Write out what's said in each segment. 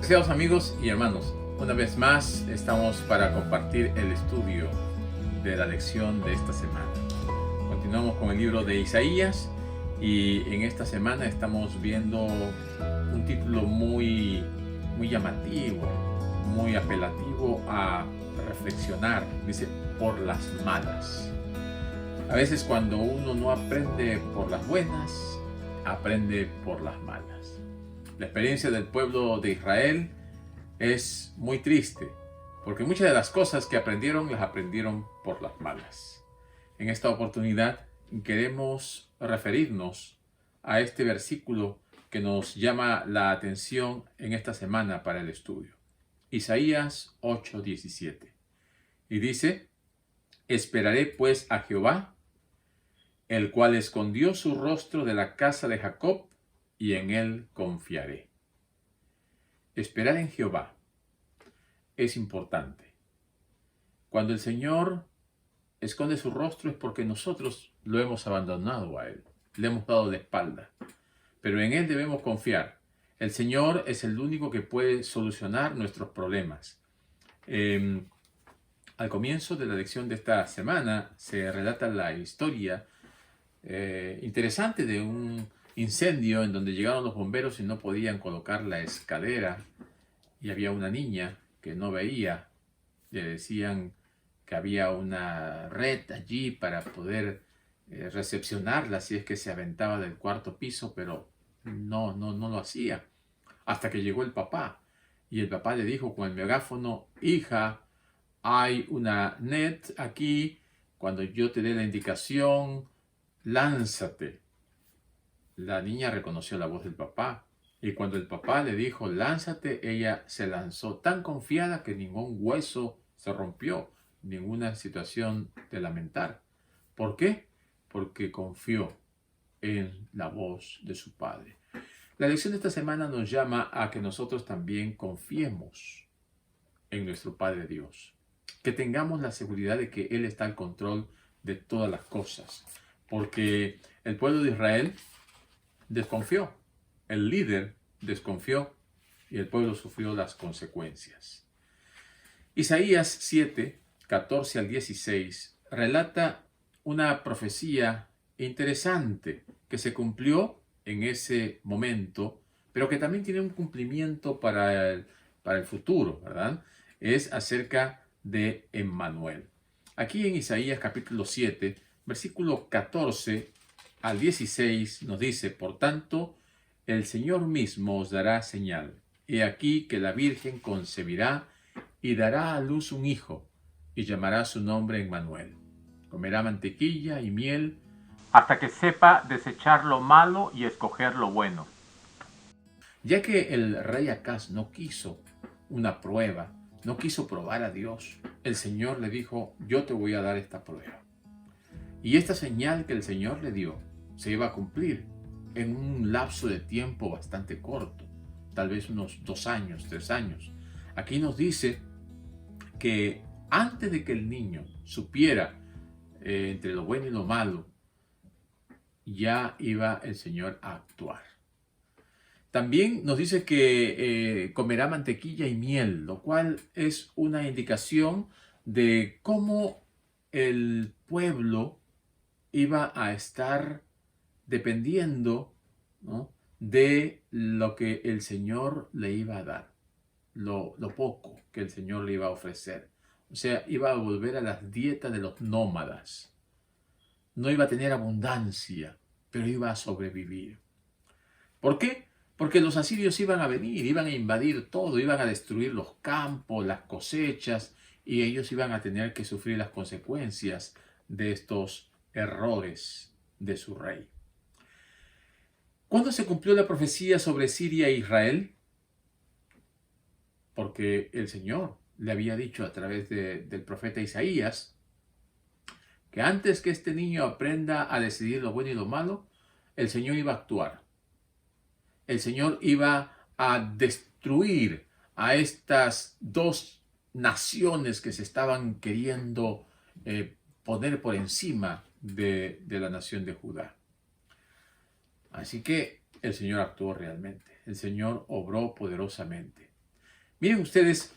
Apreciados amigos y hermanos, una vez más estamos para compartir el estudio de la lección de esta semana. Continuamos con el libro de Isaías y en esta semana estamos viendo un título muy llamativo, muy apelativo a reflexionar. Dice, por las malas. A veces cuando uno no aprende por las buenas, aprende por las malas. La experiencia del pueblo de Israel es muy triste, porque muchas de las cosas que aprendieron las aprendieron por las malas. En esta oportunidad queremos referirnos a este versículo que nos llama la atención en esta semana para el estudio. Isaías 8:17. Y dice, esperaré pues a Jehová, el cual escondió su rostro de la casa de Jacob, y en él confiaré. Esperar en Jehová es importante. Cuando el Señor esconde su rostro es porque nosotros lo hemos abandonado a Él, le hemos dado la espalda. Pero en Él debemos confiar. El Señor es el único que puede solucionar nuestros problemas. Al comienzo de la lección de esta semana se relata la historia interesante de un incendio en donde llegaron los bomberos y no podían colocar la escalera, y había una niña que no veía. Le decían que había una red allí para poder recepcionarla si es que se aventaba del cuarto piso, pero no lo hacía. Hasta que llegó el papá, y el papá le dijo con el megáfono, hija, hay una net aquí, cuando yo te dé la indicación, lánzate. La niña reconoció la voz del papá, y cuando el papá le dijo, lánzate, ella se lanzó tan confiada que ningún hueso se rompió, ninguna situación de lamentar. ¿Por qué? Porque confió en la voz de su padre. La lección de esta semana nos llama a que nosotros también confiemos en nuestro Padre Dios, que tengamos la seguridad de que Él está al control de todas las cosas, porque el pueblo de Israel desconfió, el líder desconfió y el pueblo sufrió las consecuencias. Isaías 7, 14 al 16 relata una profecía interesante que se cumplió en ese momento, pero que también tiene un cumplimiento para el futuro, ¿verdad? Es acerca de Emmanuel. Aquí en Isaías capítulo 7, versículo 14 al 16 nos dice, por tanto, el Señor mismo os dará señal. He aquí que la Virgen concebirá y dará a luz un hijo, y llamará su nombre Emmanuel. Comerá mantequilla y miel, hasta que sepa desechar lo malo y escoger lo bueno. Ya que el rey Acaz no quiso una prueba, no quiso probar a Dios, el Señor le dijo, yo te voy a dar esta prueba. Y esta señal que el Señor le dio se iba a cumplir en un lapso de tiempo bastante corto, tal vez unos 2 años, 3 años. Aquí nos dice que antes de que el niño supiera entre lo bueno y lo malo, ya iba el Señor a actuar. También nos dice que comerá mantequilla y miel, lo cual es una indicación de cómo el pueblo iba a estar dependiendo, ¿no?, de lo que el Señor le iba a dar, lo poco que el Señor le iba a ofrecer. O sea, iba a volver a las dietas de los nómadas. No iba a tener abundancia, pero iba a sobrevivir. ¿Por qué? Porque los asirios iban a venir, iban a invadir todo, iban a destruir los campos, las cosechas, y ellos iban a tener que sufrir las consecuencias de estos errores de su rey. ¿Cuándo se cumplió la profecía sobre Siria e Israel? Porque el Señor le había dicho a través del profeta Isaías que antes que este niño aprenda a decidir lo bueno y lo malo, el Señor iba a actuar. El Señor iba a destruir a estas 2 naciones que se estaban queriendo poner por encima de la nación de Judá. Así que el Señor actuó realmente. El Señor obró poderosamente. Miren ustedes,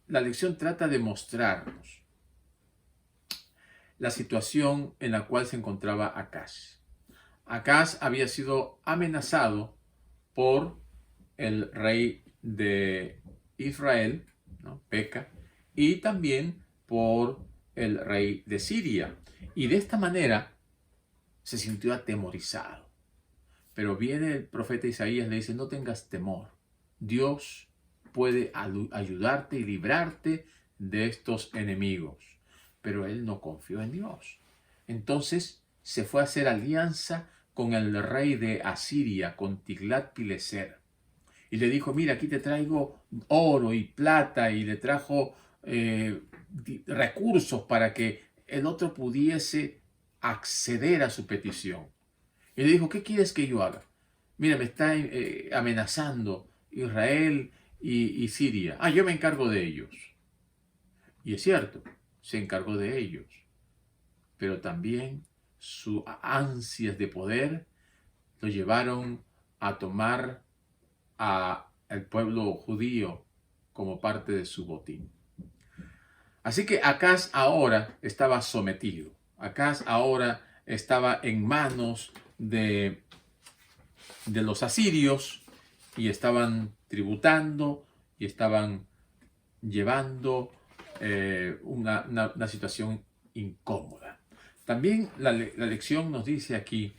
la lección trata de mostrarnos la situación en la cual se encontraba Acaz. Acaz había sido amenazado por el rey de Israel, ¿no? Peca, y también por el rey de Siria. Y de esta manera se sintió atemorizado. Pero viene el profeta Isaías y le dice, no tengas temor. Dios puede ayudarte y librarte de estos enemigos. Pero él no confió en Dios. Entonces se fue a hacer alianza con el rey de Asiria, con Tiglat-Pileser. Y le dijo, mira, aquí te traigo oro y plata, y le trajo recursos para que el otro pudiese acceder a su petición. Y le dijo, ¿qué quieres que yo haga? Mira, me está amenazando Israel y Siria. Ah, yo me encargo de ellos. Y es cierto, se encargó de ellos. Pero también sus ansias de poder lo llevaron a tomar al pueblo judío como parte de su botín. Así que Acaz ahora estaba sometido. Acaz ahora estaba en manos de los asirios y estaban tributando y estaban llevando una situación incómoda. También la lección nos dice aquí,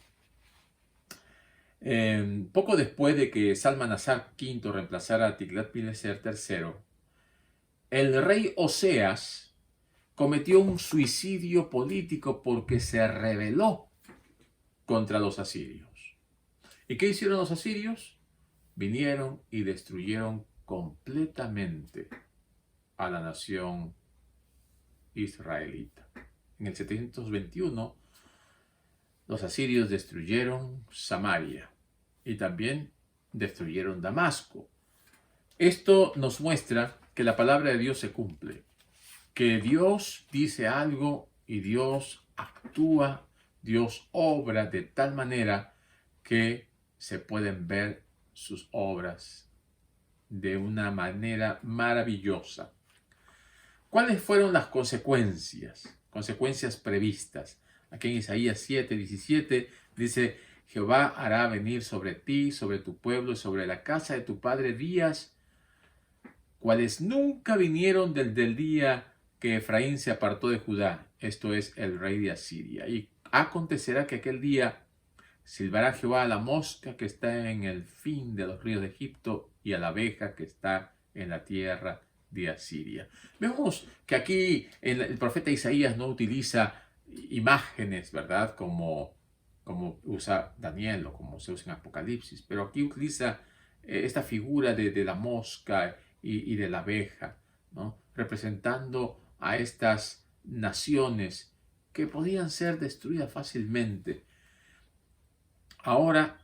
poco después de que Salmanasar V reemplazara a Tiglat-Pileser III, el rey Oseas cometió un suicidio político porque se rebeló contra los asirios. ¿Y qué hicieron los asirios? Vinieron y destruyeron completamente a la nación israelita. En el 721, los asirios destruyeron Samaria y también destruyeron Damasco. Esto nos muestra que la palabra de Dios se cumple, que Dios dice algo y Dios actúa, Dios obra de tal manera que se pueden ver sus obras de una manera maravillosa. ¿Cuáles fueron las consecuencias? Consecuencias previstas. Aquí en Isaías 7:17 dice, Jehová hará venir sobre ti, sobre tu pueblo y sobre la casa de tu padre días, cuales nunca vinieron desde el día que Efraín se apartó de Judá, esto es el rey de Asiria. Y acontecerá que aquel día silbará Jehová a la mosca que está en el fin de los ríos de Egipto y a la abeja que está en la tierra de Asiria. Vemos que aquí el profeta Isaías no utiliza imágenes, ¿verdad? Como usa Daniel o como se usa en Apocalipsis, pero aquí utiliza esta figura de la mosca y de la abeja, ¿no? Representando a estas naciones que podían ser destruidas fácilmente. Ahora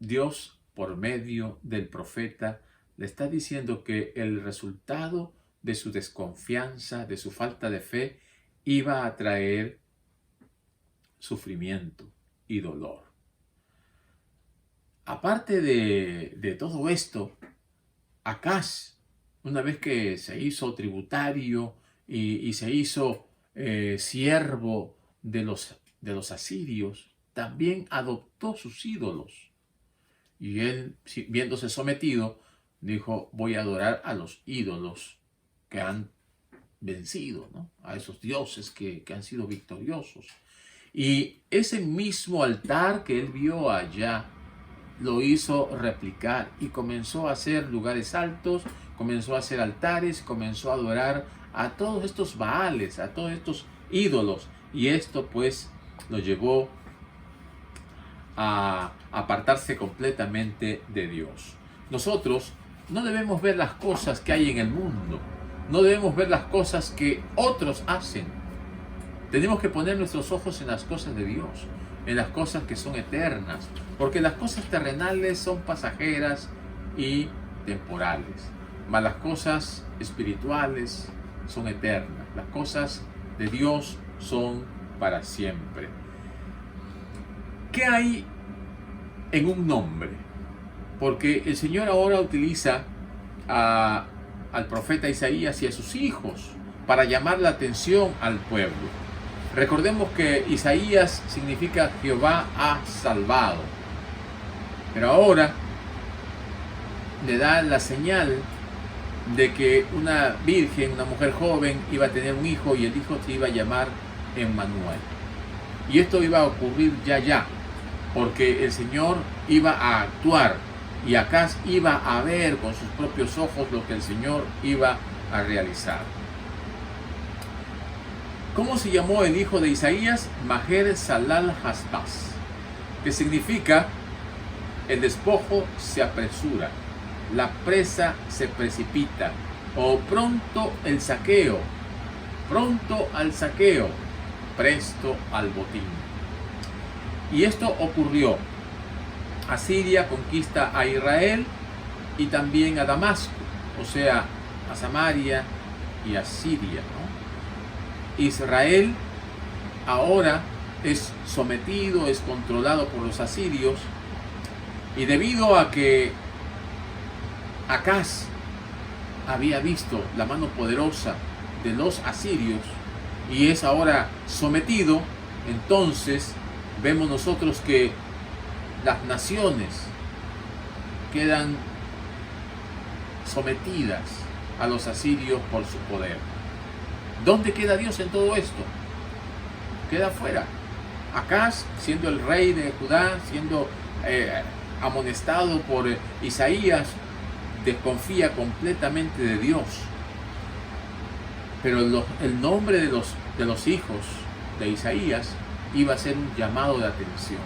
Dios, por medio del profeta, le está diciendo que el resultado de su desconfianza, de su falta de fe, iba a traer sufrimiento y dolor. Aparte de todo esto, Acaz, una vez que se hizo tributario y se hizo siervo de los asirios, también adoptó sus ídolos. Y él, viéndose sometido, dijo, voy a adorar a los ídolos que han vencido, ¿no? A esos dioses que han sido victoriosos. Y ese mismo altar que él vio allá, lo hizo replicar y comenzó a hacer lugares altos, comenzó a hacer altares, comenzó a adorar a todos estos baales, a todos estos ídolos. Y esto pues lo llevó a apartarse completamente de Dios. Nosotros no debemos ver las cosas que hay en el mundo, no debemos ver las cosas que otros hacen. Tenemos que poner nuestros ojos en las cosas de Dios, en las cosas que son eternas, porque las cosas terrenales son pasajeras y temporales, mas las cosas espirituales son eternas, las cosas de Dios son para siempre. ¿Qué hay en un nombre? Porque el Señor ahora utiliza al profeta Isaías y a sus hijos para llamar la atención al pueblo. Recordemos que Isaías significa Jehová ha salvado. Pero ahora le da la señal de que una virgen, una mujer joven, iba a tener un hijo y el hijo se iba a llamar Emmanuel. Y esto iba a ocurrir ya, porque el Señor iba a actuar y Acaz iba a ver con sus propios ojos lo que el Señor iba a realizar. ¿Cómo se llamó el hijo de Isaías? Maher Salal Hasbaz, que significa el despojo se apresura, la presa se precipita, o pronto el saqueo, pronto al saqueo, presto al botín. Y esto ocurrió. Asiria conquista a Israel y también a Damasco, o sea, a Samaria y a Siria, ¿no? Israel ahora es sometido, es controlado por los asirios, y debido a que Acaz había visto la mano poderosa de los asirios y es ahora sometido, entonces vemos nosotros que las naciones quedan sometidas a los asirios por su poder. ¿Dónde queda Dios en todo esto? Queda fuera. Acaz, siendo el rey de Judá, siendo amonestado por Isaías, desconfía completamente de Dios. Pero el nombre de los hijos de Isaías iba a ser un llamado de atención.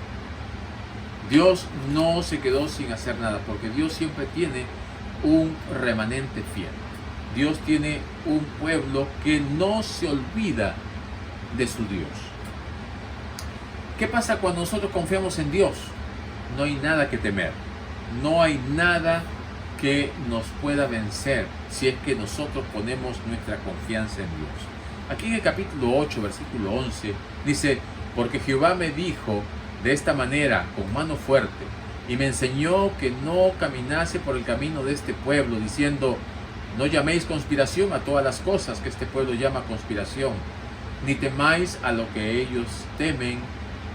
Dios no se quedó sin hacer nada, porque Dios siempre tiene un remanente fiel. Dios tiene un pueblo que no se olvida de su Dios. ¿Qué pasa cuando nosotros confiamos en Dios? No hay nada que temer. No hay nada que nos pueda vencer si es que nosotros ponemos nuestra confianza en Dios. Aquí en el capítulo 8, versículo 11, dice: porque Jehová me dijo de esta manera, con mano fuerte, y me enseñó que no caminase por el camino de este pueblo, diciendo: no llaméis conspiración a todas las cosas que este pueblo llama conspiración, ni temáis a lo que ellos temen,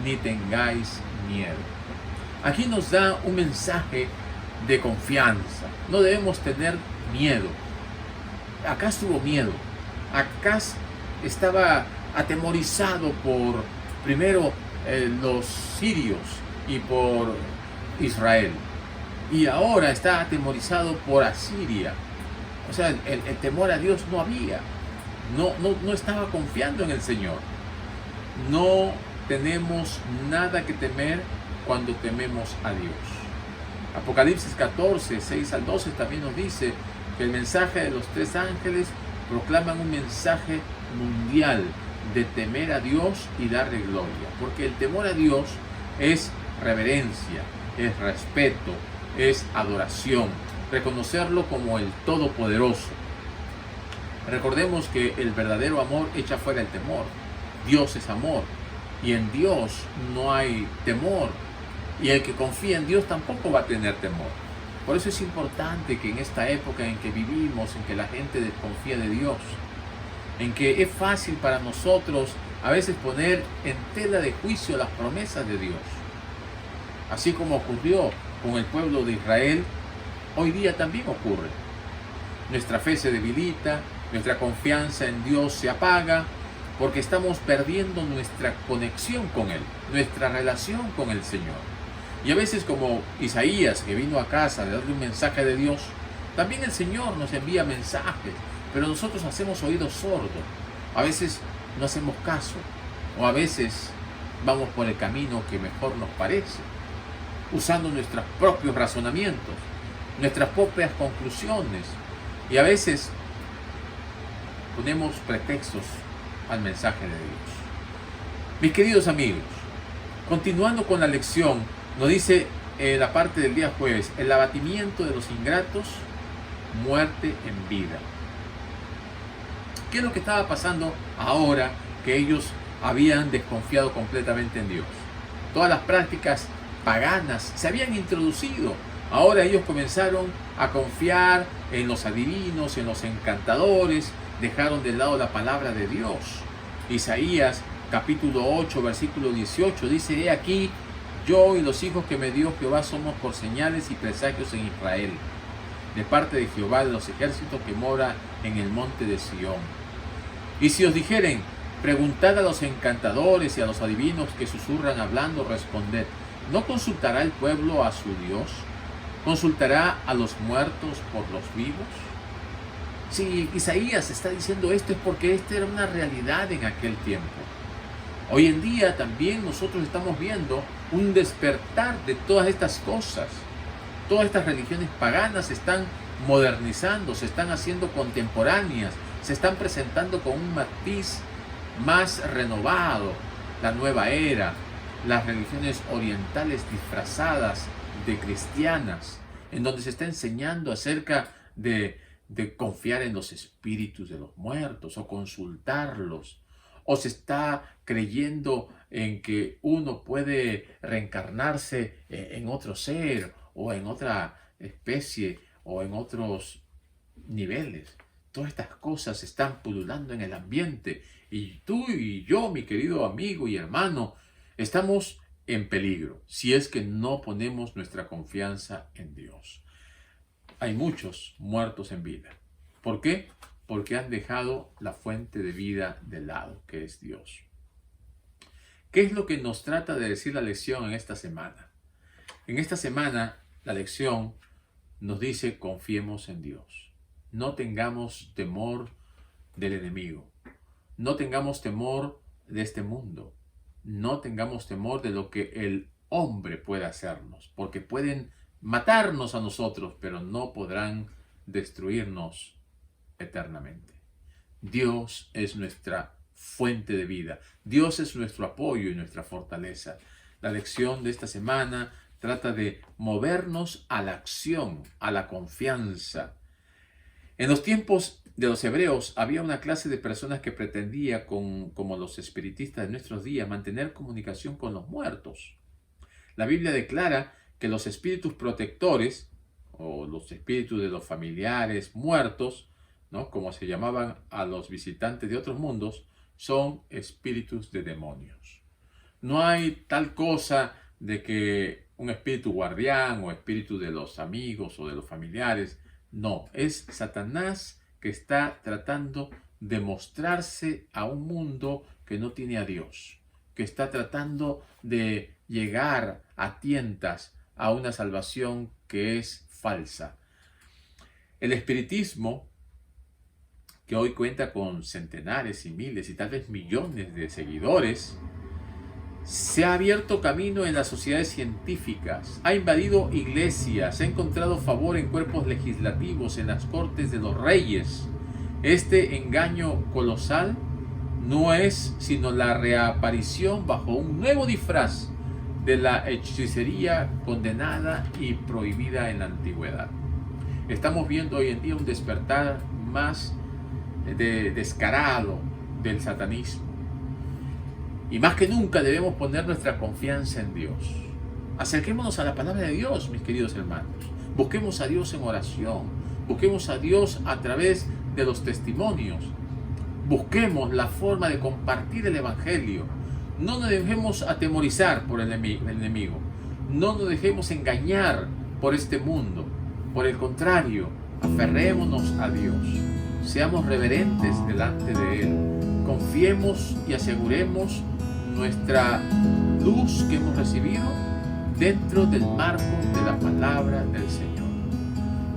ni tengáis miedo. Aquí nos da un mensaje de confianza. No debemos tener miedo. Acaz tuvo miedo. Acaz estaba atemorizado por, primero, los sirios y por Israel. Y ahora está atemorizado por Asiria. O sea, el temor a Dios no había. No estaba confiando en el Señor. No tenemos nada que temer cuando tememos a Dios. Apocalipsis 14, 6 al 12 también nos dice que el mensaje de los tres ángeles proclaman un mensaje mundial de temer a Dios y darle gloria. Porque el temor a Dios es reverencia, es respeto, es adoración, reconocerlo como el Todopoderoso. Recordemos que el verdadero amor echa fuera el temor. Dios es amor y en Dios no hay temor. Y el que confía en Dios tampoco va a tener temor. Por eso es importante que en esta época en que vivimos, en que la gente desconfía de Dios, en que es fácil para nosotros a veces poner en tela de juicio las promesas de Dios. Así como ocurrió con el pueblo de Israel, hoy día también ocurre. Nuestra fe se debilita, nuestra confianza en Dios se apaga, porque estamos perdiendo nuestra conexión con Él, nuestra relación con el Señor. Y a veces, como Isaías, que vino a casa de darle un mensaje de Dios, también el Señor nos envía mensajes, pero nosotros hacemos oídos sordos. A veces no hacemos caso, o a veces vamos por el camino que mejor nos parece, usando nuestros propios razonamientos, nuestras propias conclusiones, y a veces ponemos pretextos al mensaje de Dios. Mis queridos amigos, continuando con la lección, nos dice la parte del día jueves: el abatimiento de los ingratos, muerte en vida. ¿Qué es lo que estaba pasando ahora que ellos habían desconfiado completamente en Dios? Todas las prácticas paganas se habían introducido Ahora ellos comenzaron a confiar en los adivinos, en los encantadores, dejaron de lado la palabra de Dios. Isaías capítulo 8, versículo 18 dice: he aquí, yo y los hijos que me dio Jehová somos por señales y presagios en Israel, de parte de Jehová de los ejércitos que mora en el monte de Sión. Y si os dijeren, preguntad a los encantadores y a los adivinos que susurran hablando, responded, ¿no consultará el pueblo a su Dios? ¿Consultará a los muertos por los vivos? Si Isaías está diciendo esto es porque esta era una realidad en aquel tiempo. Hoy en día también nosotros estamos viendo un despertar de todas estas cosas. Todas estas religiones paganas se están modernizando, se están haciendo contemporáneas, se están presentando con un matiz más renovado. La nueva era, las religiones orientales disfrazadas de cristianas, en donde se está enseñando acerca de confiar en los espíritus de los muertos o consultarlos, o se está creyendo en que uno puede reencarnarse en otro ser o en otra especie o en otros niveles. Todas estas cosas están pululando en el ambiente y tú y yo, mi querido amigo y hermano, estamos en peligro si es que no ponemos nuestra confianza en Dios. Hay muchos muertos en vida. ¿Por qué? Porque han dejado la fuente de vida de lado, que es Dios. ¿Qué es lo que nos trata de decir la lección en esta semana? En esta semana, la lección nos dice: confiemos en Dios. No tengamos temor del enemigo. No tengamos temor de este mundo. No tengamos temor de lo que el hombre pueda hacernos, porque pueden matarnos a nosotros, pero no podrán destruirnos eternamente. Dios es nuestra fuente de vida. Dios es nuestro apoyo y nuestra fortaleza. La lección de esta semana trata de movernos a la acción, a la confianza. En los tiempos de los hebreos había una clase de personas que pretendía, como los espiritistas de nuestros días, mantener comunicación con los muertos. La Biblia declara que los espíritus protectores, o los espíritus de los familiares muertos, ¿no?, como se llamaban a los visitantes de otros mundos, son espíritus de demonios. No hay tal cosa de que un espíritu guardián o espíritu de los amigos o de los familiares. No, es Satanás que está tratando de mostrarse a un mundo que no tiene a Dios, que está tratando de llegar a tientas a una salvación que es falsa. El espiritismo, que hoy cuenta con centenares y miles y tal vez millones de seguidores, se ha abierto camino en las sociedades científicas, ha invadido iglesias, ha encontrado favor en cuerpos legislativos, en las cortes de los reyes. Este engaño colosal no es sino la reaparición bajo un nuevo disfraz de la hechicería condenada y prohibida en la antigüedad. Estamos viendo hoy en día un despertar más descarado del satanismo. Y más que nunca debemos poner nuestra confianza en Dios. Acerquémonos a la palabra de Dios, mis queridos hermanos. Busquemos a Dios en oración. Busquemos a Dios a través de los testimonios. Busquemos la forma de compartir el Evangelio. No nos dejemos atemorizar por el enemigo. No nos dejemos engañar por este mundo. Por el contrario, aferrémonos a Dios. Seamos reverentes delante de Él. Confiemos y aseguremos nuestra luz que hemos recibido dentro del marco de la palabra del Señor.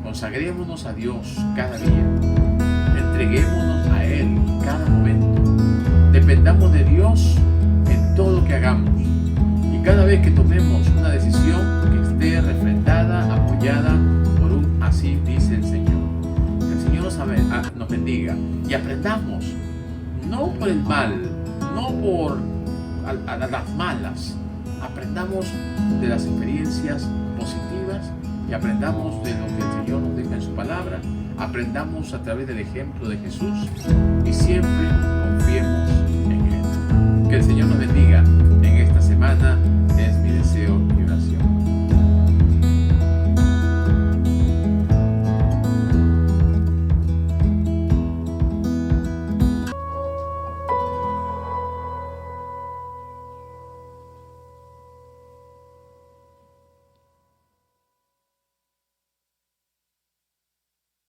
Consagrémonos a Dios cada día. Entreguémonos a Él cada momento. Dependamos de Dios en todo lo que hagamos. Y cada vez que tomemos una decisión que esté refrendada, apoyada por un así dice el Señor. Que el Señor nos bendiga y aprendamos, no por el mal, no por a las malas. Aprendamos de las experiencias positivas y aprendamos de lo que el Señor nos deja en su palabra. Aprendamos a través del ejemplo de Jesús y siempre confiemos en Él. Que el Señor nos bendiga.